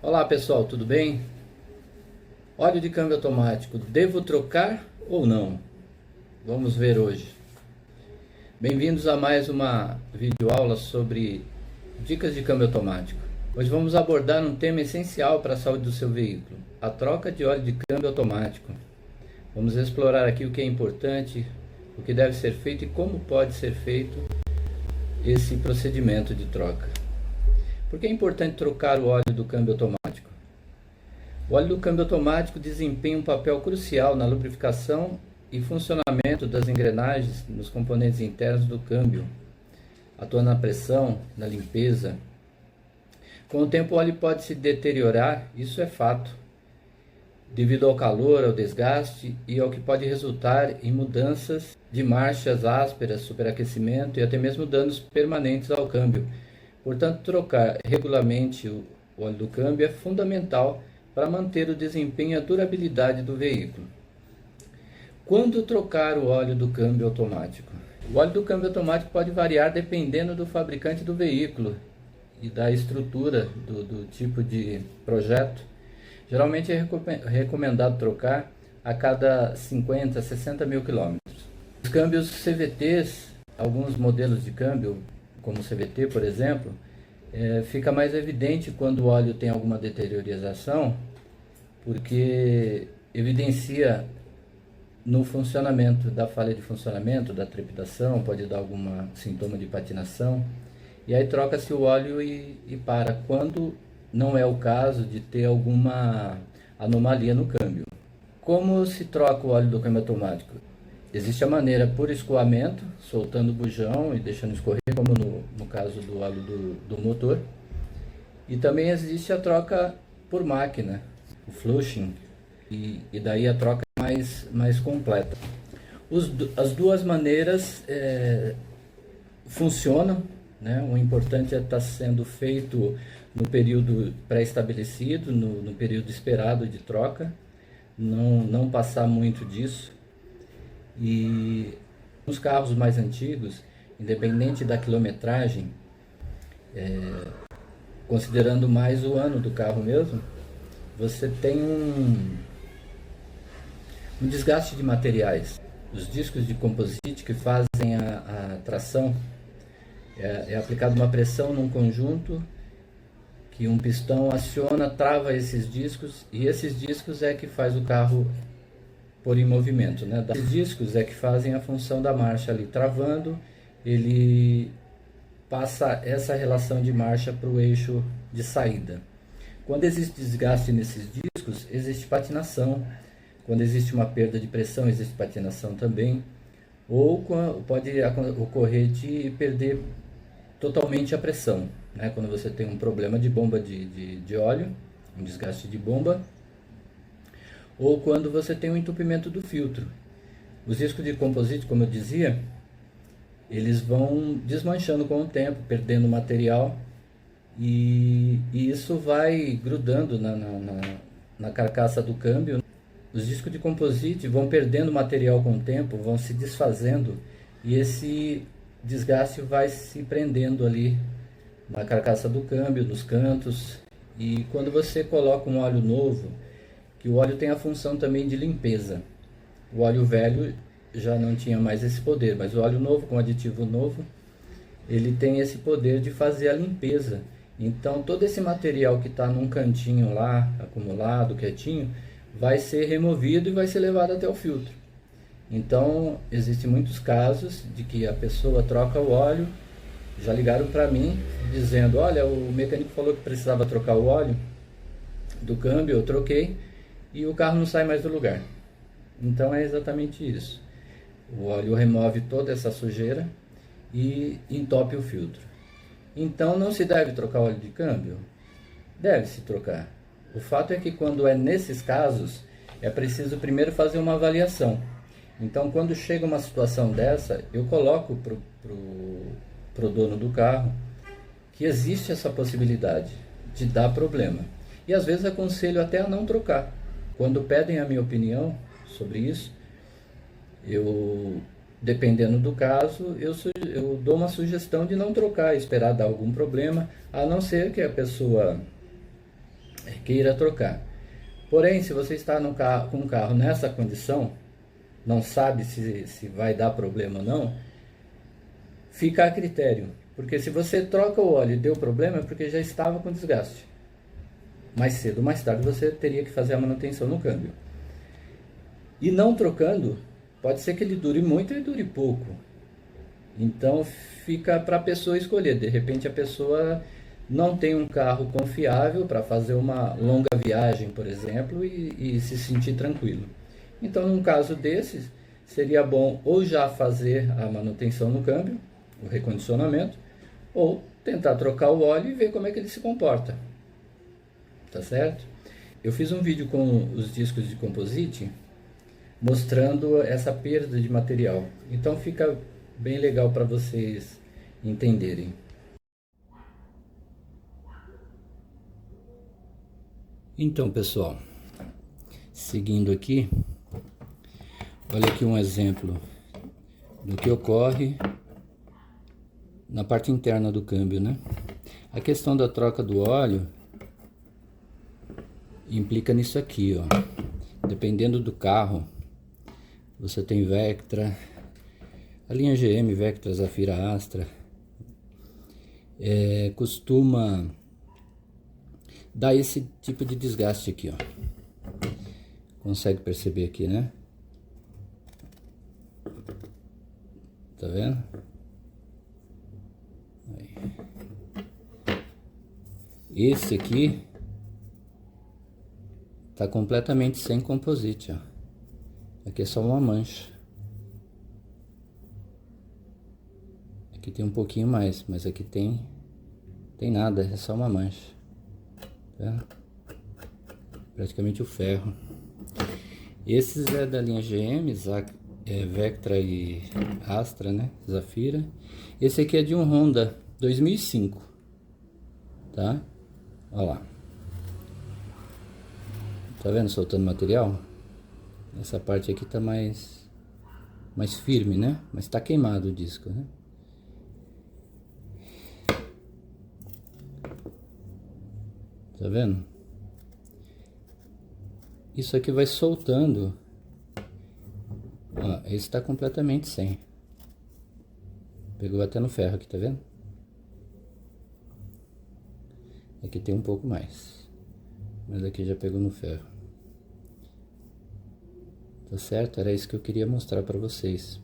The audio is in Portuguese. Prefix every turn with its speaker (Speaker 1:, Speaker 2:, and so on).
Speaker 1: Olá pessoal, tudo bem? Óleo de câmbio automático, devo trocar ou não? Vamos ver hoje. Bem-vindos a mais uma videoaula sobre dicas de câmbio automático. Hoje vamos abordar um tema essencial para a saúde do seu veículo, a troca de óleo de câmbio automático. Vamos explorar aqui o que é importante, o que deve ser feito e como pode ser feito esse procedimento de troca. Por que é importante trocar o óleo do câmbio automático? O óleo do câmbio automático desempenha um papel crucial na lubrificação e funcionamento das engrenagens nos componentes internos do câmbio, atuando na pressão, na limpeza. Com o tempo o óleo pode se deteriorar, isso é fato, devido ao calor, ao desgaste e ao que pode resultar em mudanças de marchas ásperas, superaquecimento e até mesmo danos permanentes ao câmbio. Portanto, trocar regularmente o óleo do câmbio é fundamental para manter o desempenho e a durabilidade do veículo. Quando trocar o óleo do câmbio automático? O óleo do câmbio automático pode variar dependendo do fabricante do veículo e da estrutura do tipo de projeto. Geralmente é recomendado trocar a cada 50 a 60 mil quilômetros. Os câmbios CVTs, alguns modelos de câmbio, como o CVT, por exemplo, fica mais evidente quando o óleo tem alguma deteriorização, porque evidencia no funcionamento, da falha de funcionamento, da trepidação, pode dar algum sintoma de patinação, e aí troca-se o óleo e para, quando não é o caso de ter alguma anomalia no câmbio. Como se troca o óleo do câmbio automático? Existe a maneira por escoamento, soltando o bujão e deixando escorrer, como no caso do óleo do motor. E também existe a troca por máquina, o flushing, e daí a troca é mais completa. As duas maneiras funcionam, né? O importante é estar sendo feito no período pré-estabelecido, no período esperado de troca, não passar muito disso. E nos carros mais antigos, independente da quilometragem, considerando mais o ano do carro mesmo, você tem um desgaste de materiais. Os discos de composite que fazem a tração, é aplicada uma pressão num conjunto que um pistão aciona, trava esses discos, e esses discos é que faz o carro pôr em movimento, né? Esses discos é que fazem a função da marcha ali, travando, ele passa essa relação de marcha para o eixo de saída. Quando existe desgaste nesses discos, existe patinação. Quando existe uma perda de pressão, existe patinação também. Ou pode ocorrer de perder totalmente a pressão, né? Quando você tem um problema de bomba de óleo, um desgaste de bomba, ou quando você tem um entupimento do filtro. Os discos de composite, como eu dizia, eles vão desmanchando com o tempo, perdendo material, e isso vai grudando na carcaça do câmbio. Os discos de composite vão perdendo material com o tempo, vão se desfazendo, e esse desgaste vai se prendendo ali na carcaça do câmbio, nos cantos. E quando você coloca um óleo novo, que o óleo tem a função também de limpeza. O óleo velho já não tinha mais esse poder, mas o óleo novo, com aditivo novo, ele tem esse poder de fazer a limpeza. Então todo esse material que está num cantinho lá, acumulado, quietinho, vai ser removido e vai ser levado até o filtro. Então existem muitos casos de que a pessoa troca o óleo, já ligaram para mim dizendo: olha, o mecânico falou que precisava trocar o óleo do câmbio, eu troquei e o carro não sai mais do lugar. Então é exatamente isso. O óleo remove toda essa sujeira e entope o filtro. Então não se deve trocar óleo de câmbio? Deve-se trocar. O fato é que quando é nesses casos, é preciso primeiro fazer uma avaliação. Então quando chega uma situação dessa, eu coloco pro dono do carro que existe essa possibilidade de dar problema. E às vezes aconselho até a não trocar. Quando pedem a minha opinião sobre isso, eu, dependendo do caso, eu dou uma sugestão de não trocar, esperar dar algum problema, a não ser que a pessoa queira trocar. Porém, se você está no carro, com um carro nessa condição, não sabe se vai dar problema ou não, fica a critério. Porque se você troca o óleo e deu problema, é porque já estava com desgaste. Mais cedo ou mais tarde você teria que fazer a manutenção no câmbio. E não trocando, pode ser que ele dure muito e dure pouco. Então fica para a pessoa escolher. De repente a pessoa não tem um carro confiável para fazer uma longa viagem, por exemplo, e se sentir tranquilo. Então, num caso desses, seria bom ou já fazer a manutenção no câmbio, o recondicionamento, ou tentar trocar o óleo e ver como é que ele se comporta. Tá certo? Eu fiz um vídeo com os discos de composite mostrando essa perda de material. Então fica bem legal para vocês entenderem. Então, pessoal, seguindo aqui, olha aqui um exemplo do que ocorre na parte interna do câmbio, né? A questão da troca do óleo implica nisso aqui, ó. Dependendo do carro, você tem Vectra, a linha GM, Vectra, Zafira, Astra, costuma dar esse tipo de desgaste aqui, ó. Consegue perceber aqui, né? Tá vendo? Aí. Esse aqui tá completamente sem composite, ó. Aqui é só uma mancha. Aqui tem um pouquinho mais, mas aqui tem nada, é só uma mancha. Tá? Praticamente o ferro. Esses é da linha GM, Vectra e Astra, né? Zafira. Esse aqui é de um Honda 2005, tá? Olha lá. Tá vendo soltando material? Essa parte aqui tá mais firme, né? Mas tá queimado o disco, né? Tá vendo? Isso aqui vai soltando. Ó, esse tá completamente sem. Pegou até no ferro aqui, tá vendo? Aqui tem um pouco mais. Mas aqui já pegou no ferro. Tá certo? Era isso que eu queria mostrar pra vocês.